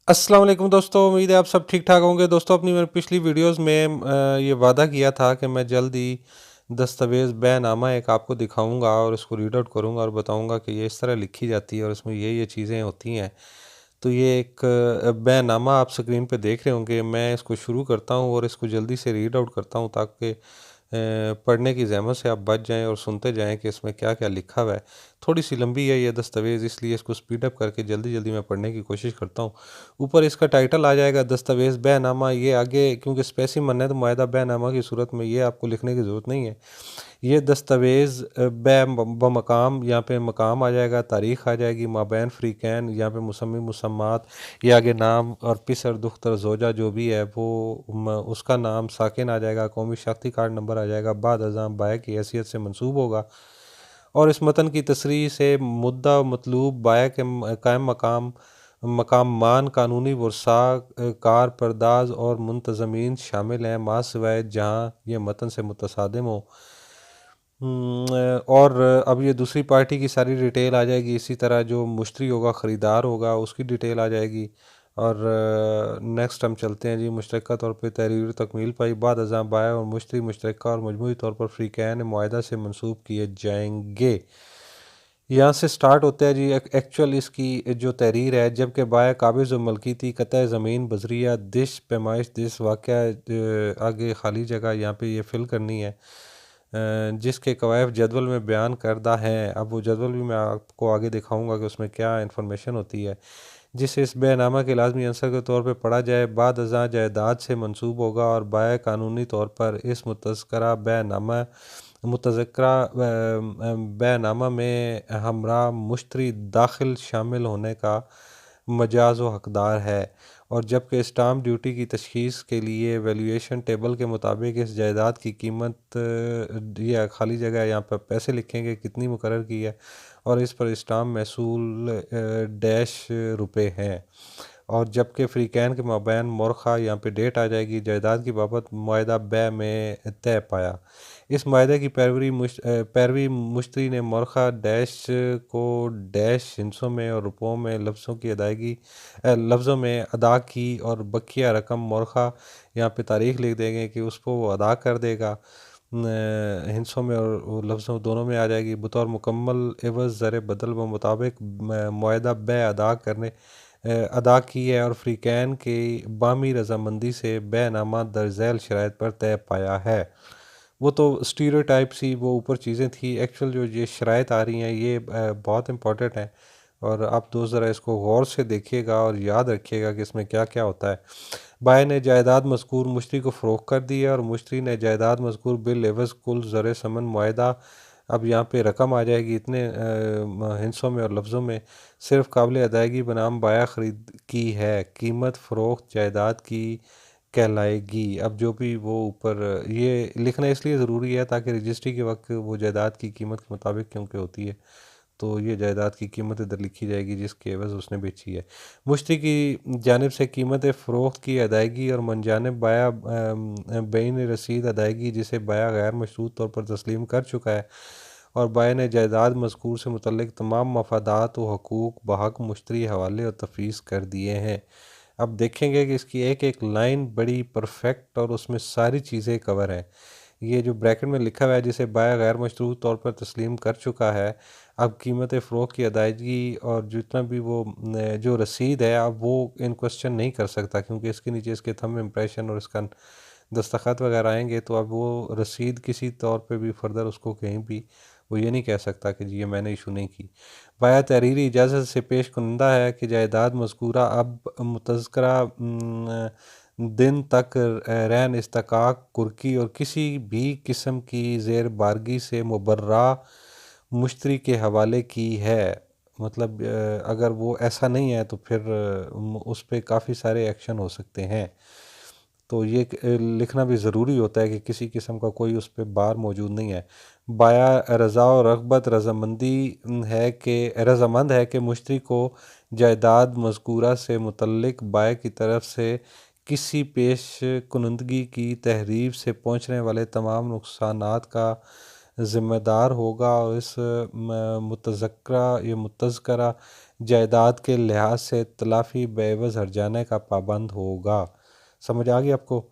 अस्सलाम वालेकुम दोस्तों, उम्मीद है आप सब ठीक ठाक होंगे। दोस्तों, अपनी मैंने पिछली वीडियोस में ये वादा किया था कि मैं जल्द ही दस्तावेज़ बैनामा एक आपको दिखाऊंगा और इसको रीड आउट करूंगा और बताऊंगा कि ये इस तरह लिखी जाती है और इसमें ये चीज़ें होती हैं। तो ये एक बैनामा आप स्क्रीन पे देख रहे होंगे। मैं इसको शुरू करता हूँ और इसको जल्दी से रीड आउट करता हूँ ताकि पढ़ने की ज़हमत से आप बच जाएं और सुनते जाएं कि इसमें क्या क्या लिखा हुआ है। थोड़ी सी लंबी है ये दस्तावेज़, इसलिए इसको स्पीड अप करके जल्दी जल्दी मैं पढ़ने की कोशिश करता हूँ। ऊपर इसका टाइटल आ जाएगा दस्तावेज़ बैनामा। ये आगे क्योंकि स्पेसिमन है तो मुआहदा बैनामा की सूरत में ये आपको लिखने की ज़रूरत नहीं है। ये दस्तावेज़ बमकाम, यहाँ पे मकाम आ जाएगा, तारीख़ आ जाएगी, माबैन फ़रीक़ैन, यहाँ पे मुसम्मी मुसम्मात, ये आगे नाम और पिसर दुख्तर ज़ोजा जो भी है वो उसका नाम साकिन आ जाएगा, कौमी शनाख्ती कार्ड नंबर आ जाएगा, बाद अज़ाम बाया की हैसियत से मंसूब होगा। और इस मतन की तसरीह से मुद्दा मतलूब बाया के कायम मकाम मकाम मान कानूनी वर्सा कार परदाज और मुंतज़मीन शामिल हैं, मा सिवाय जहाँ ये मतन से मुतसादिम हो। और अब ये दूसरी पार्टी की सारी डिटेल आ जाएगी। इसी तरह जो मुश्तरी होगा, ख़रीदार होगा, उसकी डिटेल आ जाएगी। और नेक्स्ट हम चलते हैं जी। मुश्तरका तौर पे तहरीर तकमील पाई, बाद अज़ां बाया और मुश्तरी मुश्तरका और मजमूई तौर पर फ़रीक़ैन मुआहदा से मंसूब किए जाएंगे। यहाँ से स्टार्ट होता है जी एक्चुअल इसकी जो तहरीर है। जबकि बाया काबिज़ व मलकी कतः ज़मीन बजरिया दिश पैमाइश दिश वाक़या, आगे खाली जगह यहाँ पे ये फिल करनी है, जिसके कवायद जदवल में बयान करदा हैं। अब वो जदवल भी मैं आपको आगे दिखाऊंगा कि उसमें क्या इन्फॉर्मेशन होती है, जिसे इस बैनामा के लाजमी अंसर के तौर पर पढ़ा जाए। बाद अज़ां जायदाद से मंसूब होगा और बाया कानूनी तौर पर इस मुतज़क्करा बैनामा मुतज़क्करा बैनामा में हमरा मुश्तरी दाखिल शामिल होने का मजाज व हकदार है। और जबकि स्टाम्प ड्यूटी की तशख़ीस के लिए वैल्यूएशन टेबल के मुताबिक इस जायदाद की कीमत, या खाली जगह यहाँ पर पैसे लिखेंगे कितनी मुकर्रर की है, और इस पर स्टाम्प महसूल डैश रुपए हैं। और जबकि फ़रीक़ैन के माबैन मोरखा, यहाँ पे डेट आ जाएगी, जायदाद की बाबत मुआहदा बै में तय पाया। इस मायदे की पैरवी मुश्तरी ने मोरखा डैश को डैश हिस्सों में और रुपयों में लफ्ज़ों में अदा की, और बकिया रकम मोरखा यहाँ पे तारीख़ लिख देंगे कि उसको वो अदा कर देगा। हिस्सों में और लफ्ज़ों दोनों में आ जाएगी। बतौर मुकम्मल एवज़ ज़र बदल व मुताबिक मुआहदा बै अदा की है और फ़रीक़ैन की बामी रजामंदी से बैनामा दरज़ैल शराइत पर तय पाया है। वो तो स्टीरियोटाइप सी वो ऊपर चीज़ें थी। एक्चुअल जो ये शराइत आ रही हैं ये बहुत इंपॉर्टेंट हैं, और आप दोस्त ज़रा इसको गौर से देखिएगा और याद रखिएगा कि इसमें क्या क्या होता है। बाय ने जायदाद मज़कूर मुश्तरी को फ़रोख्त कर दी है और मुश्तरी ने जायदाद मज़कूर बिल एवज़ कुल ज़र समन मुआहदा। अब यहाँ पे रकम आ जाएगी इतने हिस्सों में और लफ्ज़ों में। सिर्फ काबिल अदायगी बनाम बाया ख़रीद की है, कीमत फ़रोख्त जायदाद की कहलाएगी। अब जो भी वो ऊपर ये लिखना इसलिए ज़रूरी है ताकि रजिस्ट्री के वक्त वो जायदाद की कीमत के मुताबिक क्योंकि होती है, तो ये जायदाद की कीमत इधर लिखी जाएगी जिसके एवज़ उसने बेची है। मुश्तरी की जानिब से कीमत फ़रोख्त की अदायगी और मनजानिब बाया बैन रसीद अदायगी जिसे बाया गैर मशरूत तौर पर तस्लीम कर चुका है, और बाया ने जायदाद मज़कूर से मुतल्लिक़ तमाम मफादात व हकूक़ बहक़ मुश्तरी हवाले और तफ़वीज़ कर दिए हैं। अब देखेंगे कि इसकी एक एक लाइन बड़ी परफेक्ट और उसमें सारी चीज़ें कवर हैं। ये जो ब्रैकेट में लिखा हुआ है जिसे बाया गैर मशरूत तौर पर तस्लीम कर चुका है, अब कीमत फ़रोख्त की अदायगी और जितना भी वो जो रसीद है अब वो इन क्वेश्चन नहीं कर सकता, क्योंकि इसके नीचे इसके थंब इम्प्रेशन और इसका दस्तखत वगैरह आएंगे, तो अब वो रसीद किसी तौर पे भी फर्दर उसको कहीं भी वो ये नहीं कह सकता कि जी ये मैंने इशू नहीं की। बाया तहरीरी इजाज़त से पेश कुंदा है कि जायदाद मज़कूरा अब मुतज़क्करा दिन तक रैन इस्तकाक कुर्की और किसी भी किस्म की ज़ेर बारगी से मुबर्रा मुश्तरी के हवाले की है। मतलब अगर वो ऐसा नहीं है तो फिर उस पर काफ़ी सारे एक्शन हो सकते हैं। तो ये लिखना भी ज़रूरी होता है कि किसी किस्म का कोई उस पर बार मौजूद नहीं है। बाया रज़ा और रग़बत रज़ामंद है कि मुश्तरी को जायदाद मज़कूरा से मुतल्लिक़ बाया की तरफ से किसी पेश कुनंदगी की तहरीर से पहुँचने वाले तमाम नुकसानात का ज़िम्मेदार होगा, और इस मुतज़क्करा जायदाद के लिहाज से तलाफ़ी बेवज़ हर्जाने का पाबंद होगा। समझ आ गई आपको?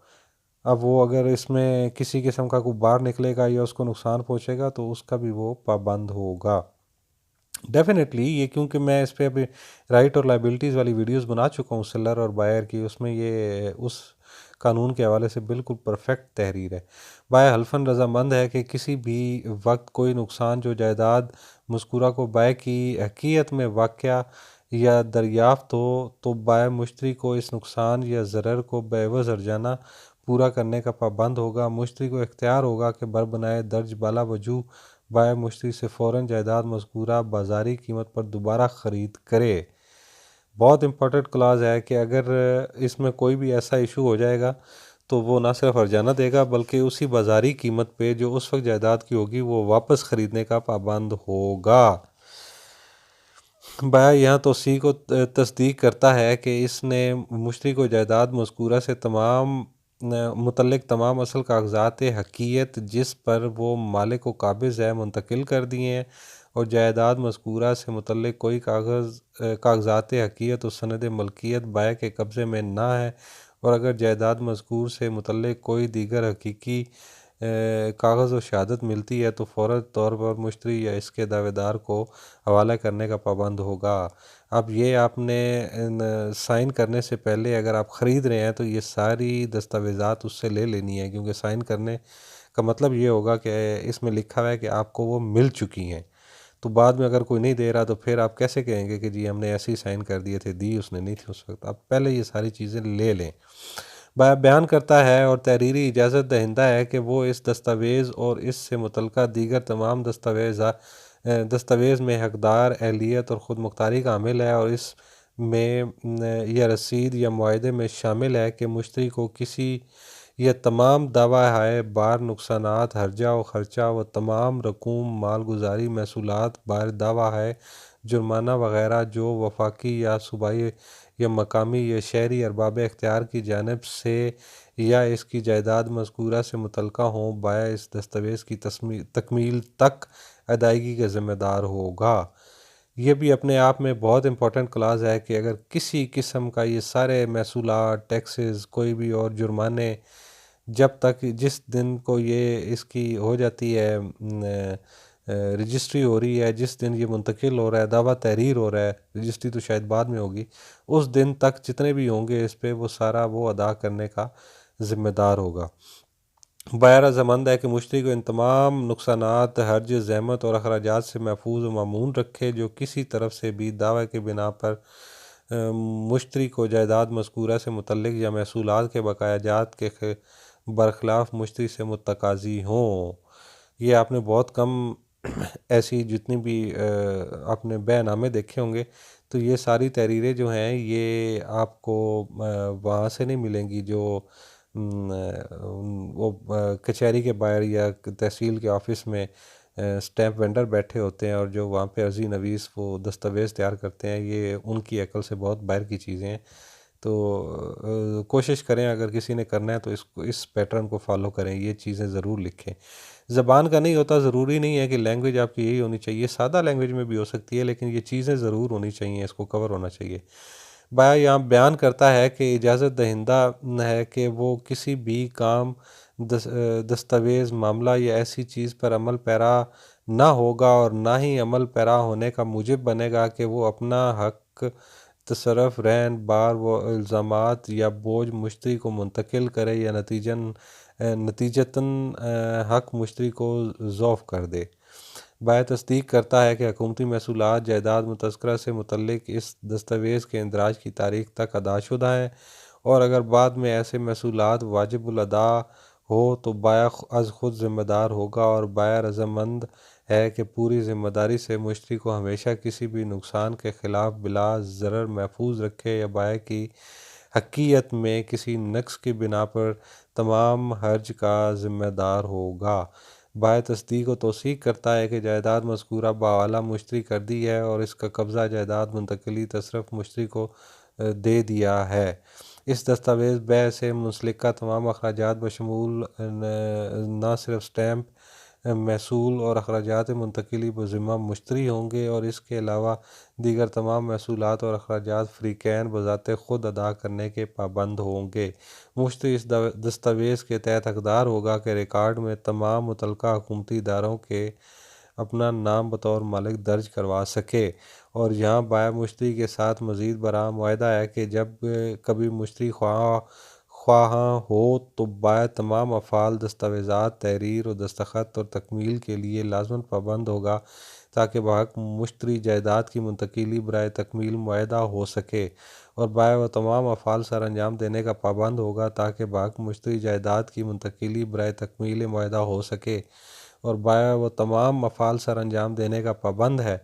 अब वो अगर इसमें किसी किस्म का कोई बाहर निकलेगा या उसको नुकसान पहुंचेगा तो उसका भी वो पाबंद होगा डेफिनेटली। ये क्योंकि मैं इस पे अभी राइट और लाइबिलिटीज़ वाली वीडियोस बना चुका हूँ सेलर और बायर की, उसमें ये उस कानून के हवाले से बिल्कुल परफेक्ट तहरीर है। बाय हल्फन रजामंद है कि किसी भी वक्त कोई नुकसान जो जायदाद मज़कूरा को बाय की हकीयत में वाक़या या दरियाफ्त हो तो बाय मुश्तरी को इस नुकसान या ज़रर को बेवज़ हर्जाना पूरा करने का पाबंद होगा। मुश्तरी को इख्तियार होगा कि बर बनाए दर्ज बाला वजू बाय मुश्तरी से फ़ौरन जायदाद मज़कूरा बाज़ारी कीमत पर दोबारा ख़रीद करे। बहुत इंपॉर्टेंट क्लास है कि अगर इसमें कोई भी ऐसा इशू हो जाएगा तो वो ना सिर्फ हर्जाना देगा बल्कि उसी बाज़ारी कीमत पे जो उस वक्त जायदाद की होगी वो वापस ख़रीदने का पाबंद होगा। बाया यहाँ तोसी को तस्दीक करता है कि इसने मुश्तरी को जायदाद मज़कूरा से मुतल्लिक तमाम असल कागज़ात हकीयत जिस पर वो मालिक को काबिज़ है मुंतकिल कर दिए हैं और जायदाद मज़कूरा से मुतल्लिक कोई कागज़ात हकीयत और सनद मलकियत बाया के कब्ज़े में ना है और अगर जायदाद मज़कूर से मुतल्लिक कोई दीगर हकीकी कागज़ और शहादत मिलती है तो फ़ौरी तौर पर मुश्तरी या इसके दावेदार को हवाला करने का पाबंद होगा। अब ये आपने साइन करने से पहले अगर आप ख़रीद रहे हैं तो ये सारी दस्तावेज़ात उससे ले लेनी है, क्योंकि साइन करने का मतलब ये होगा कि इसमें लिखा हुआ है कि आपको वो मिल चुकी हैं। तो बाद में अगर कोई नहीं दे रहा तो फिर आप कैसे कहेंगे कि जी हमने ऐसे ही साइन कर दिए थे, दी उसने नहीं थी उस वक्त। आप पहले ये सारी चीज़ें ले लें। बयान करता है और तहरीरी इजाज़त दहिंदा है कि वो इस दस्तावेज़ और इससे मुतल्लिक़ा दीगर तमाम दस्तावेज़ में हकदार अहलियत और ख़ुद मुख्तारी का हामिल है और इस में या रसीद या मुआहदे में शामिल है कि मुश्तरी को किसी यह तमाम दावा है बार नुकसानात हर्जा व ख़र्चा व तमाम रकूम मालगुजारी महसूलात बार दावा है जुर्माना वगैरह जो वफाकी या सूबाई या मकामी या शहरी अरबाब इख्तियार की जानिब से या इसकी जायदाद मज़कूरा से मुतल्लिक़ा हों बाया इस दस्तावेज़ की तकमील तक अदायगी का ज़िम्मेदार होगा। ये भी अपने आप में बहुत इंपॉर्टेंट क्लास है कि अगर किसी किस्म का ये सारे महसूलात टैक्सेस कोई भी और जुर्माने जब तक जिस दिन को ये इसकी हो जाती है रजिस्ट्री हो रही है, जिस दिन ये मुंतकिल हो रहा है, दावा तहरीर हो रहा है, रजिस्ट्री तो शायद बाद में होगी, उस दिन तक जितने भी होंगे इस पे वो सारा वो अदा करने का ज़िम्मेदार होगा। बायरा ज़मंद है कि मुश्तरी को इन तमाम नुकसानात हर्ज ज़हमत और अखराजात से महफूज व मामून रखे जो किसी तरफ से भी दावे के बिना पर मुश्तरी को जायदाद मज़कूरा से मुतल्लिक या महसूलात के बकायाजात के बरखिलाफ़ मुश्तरी से मुतकाज़ी हों। ये आपने बहुत कम ऐसी जितनी भी आपने बयाननामे देखे होंगे तो ये सारी तहरीरें जो हैं ये आपको वहाँ से नहीं मिलेंगी जो वो कचहरी के बाहर या तहसील के ऑफिस में स्टैंप वेंडर बैठे होते हैं और जो वहाँ पे अर्जी नवीस वो दस्तावेज़ तैयार करते हैं, ये उनकी अकल से बहुत बाहर की चीज़ें हैं। तो कोशिश करें अगर किसी ने करना है तो इस पैटर्न को फॉलो करें, ये चीज़ें ज़रूर लिखें। ज़बान का नहीं होता, ज़रूरी नहीं है कि लैंग्वेज आपकी यही होनी चाहिए, सादा लैंग्वेज में भी हो सकती है, लेकिन ये चीज़ें ज़रूर होनी चाहिए, इसको कवर होना चाहिए। बाया यहाँ बयान करता है कि इजाज़त दहिंदा है कि वो किसी भी काम दस्तावेज़ मामला या ऐसी चीज़ पर अमल पैरा ना होगा और ना ही अमल पैरा होने का मूजिब बनेगा कि वो अपना हक तसरफ़ रहन बार व इल्ज़ामात या बोझ मुश्तरी को मुंतकिल करे या नतीजतन हक मुश्तरी को ज़ौफ़ कर दे। बाया तस्दीक करता है कि हुकूमती महसूलात जायदाद मुतज़क्रा से मुतल्लिक इस दस्तावेज़ के इंदराज की तारीख तक अदाशुदा हैं और अगर बाद में ऐसे महसूलात वाजिबुल अदा हो तो बाया अज़ ख़ुद ज़िम्मेदार होगा और बाया रज़ामंद है कि पूरी ज़िम्मेदारी से मुश्तरी को हमेशा किसी भी नुकसान के ख़िलाफ़ बिला ज़रर महफूज रखे या बाया की हकीयत में किसी नक्स की बिना पर तमाम हर्ज का ज़िम्मेदार होगा। बाया तस्दीक व तौसीक़ करता है कि जायदाद मज़कूरा बावाला मुश्तरी कर दी है और इसका कब्ज़ा जायदाद मुंतकिली तसरफ़ मुश्तरी को दे दिया है। इस दस्तावेज़ बै से मुंसलिका तमाम अखराजात बशमूल न सिर्फ स्टैम्प महसूल और अखराजात मुंतकिली बज़िम्मा मुश्तरी होंगे और इसके अलावा दीगर तमाम महसूलात और अखराजात फ़रीक़ैन बज़ाते ख़ुद अदा करने के पाबंद होंगे। मुश्तरी इस दस्तावेज़ के तहत हक़दार होगा कि रिकॉर्ड में तमाम मुतल्लका हुकूमती इदारों के अपना नाम बतौर मालिक दर्ज करवा सके। और यहाँ बाया मुश्तरी के साथ मज़ीद बरा मुआहदा है कि जब कभी मुश्तरी ख्वाह हो तो बाया तमाम अफ़ाल, दस्तावेज़ात, तहरीर और दस्तखत और तकमील के लिए लाज़मन पाबंद होगा ताकि बहक मुश्तरी जायदाद की मुंतकिली बराए तकमील मुआहदा हो सके। और बाया व तमाम अफ़ाल सर अंजाम देने का पाबंद होगा ताकि बहक मुश्तरी जायदाद की मुंतकिली बराए तकमील मुआहदा हो सके। और बाया व तमाम अफ़ाल सर अंजाम देने का पाबंद है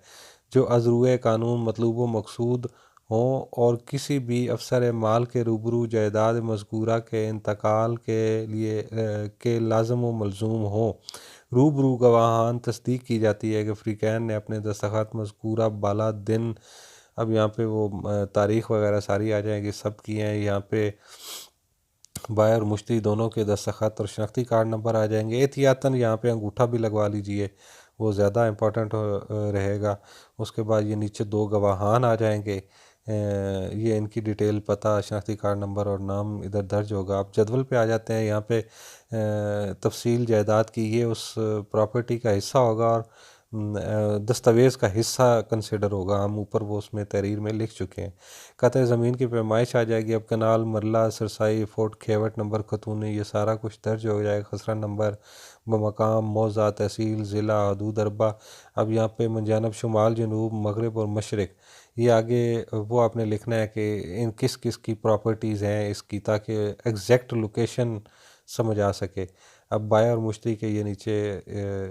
जो अज़रूए कानून मतलूब व मकसूद हों और किसी भी अफसर माल के रूबरू जायदाद मज़कूरा के इंतकाल के लिए के लाज़म व मलज़ूम हों। रूबरू गवाहान तस्दीक की जाती है कि फ़रीक़ैन ने अपने दस्तखत मज़कूरा बाला दिन, अब यहाँ पे वो तारीख़ वगैरह सारी आ जाएंगी, सब की हैं। यहाँ पे बाया और मुश्तरी दोनों के दस्तखत और शनाख्ती कार्ड नंबर आ जाएंगे। एहतियातन यहाँ पे अंगूठा भी लगवा लीजिए, वो ज़्यादा इम्पोर्टेंट रहेगा। उसके बाद ये नीचे दो गवाहान आ जाएंगे, ये इनकी डिटेल, पता, शनाख्ती कार्ड नंबर और नाम इधर दर्ज होगा। आप जदवल पे आ जाते हैं, यहाँ पे तफसील जायदाद की, ये उस प्रॉपर्टी का हिस्सा होगा और दस्तावेज़ का हिस्सा कंसिडर होगा। हम ऊपर वो उसमें तहरीर में लिख चुके हैं। कतई ज़मीन की पैमाइश आ जाएगी। अब कनाल, मरला, सरसाई, फोट, खेवट नंबर, खतूनी, ये सारा कुछ दर्ज हो जाएगा। खसरा नंबर, बमकाम, मौज़ा, तहसील, ज़िला, हदूद अरबा। अब यहाँ पे मनजानब, शुमाल, जनूब, मगरब और मशरिक़, ये आगे वो आपने लिखना है कि इन किस किस की प्रॉपर्टीज़ हैं इसकी, ताकि एग्जैक्ट लोकेशन समझ आ सके। अब बाया और मुश्तरी के ये नीचे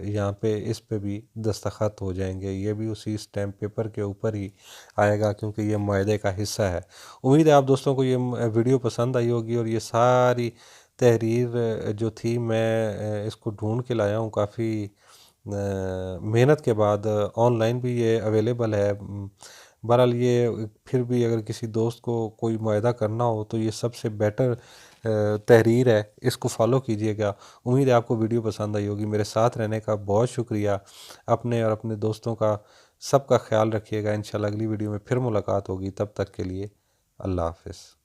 यहाँ पे इस पे भी दस्तखत हो जाएंगे। ये भी उसी स्टैम्प पेपर के ऊपर ही आएगा क्योंकि ये मुआहदे का हिस्सा है। उम्मीद है आप दोस्तों को ये वीडियो पसंद आई होगी। और ये सारी तहरीर जो थी, मैं इसको ढूंढ के लाया हूँ काफ़ी मेहनत के बाद। ऑनलाइन भी ये अवेलेबल है। बहरहाल ये फिर भी अगर किसी दोस्त को कोई मुआहदा करना हो तो ये सबसे बेटर तहरीर है, इसको फॉलो कीजिएगा। उम्मीद है आपको वीडियो पसंद आई होगी। मेरे साथ रहने का बहुत शुक्रिया। अपने और अपने दोस्तों का सबका ख्याल रखिएगा। इंशाल्लाह अगली वीडियो में फिर मुलाकात होगी। तब तक के लिए अल्लाह हाफ़िज़।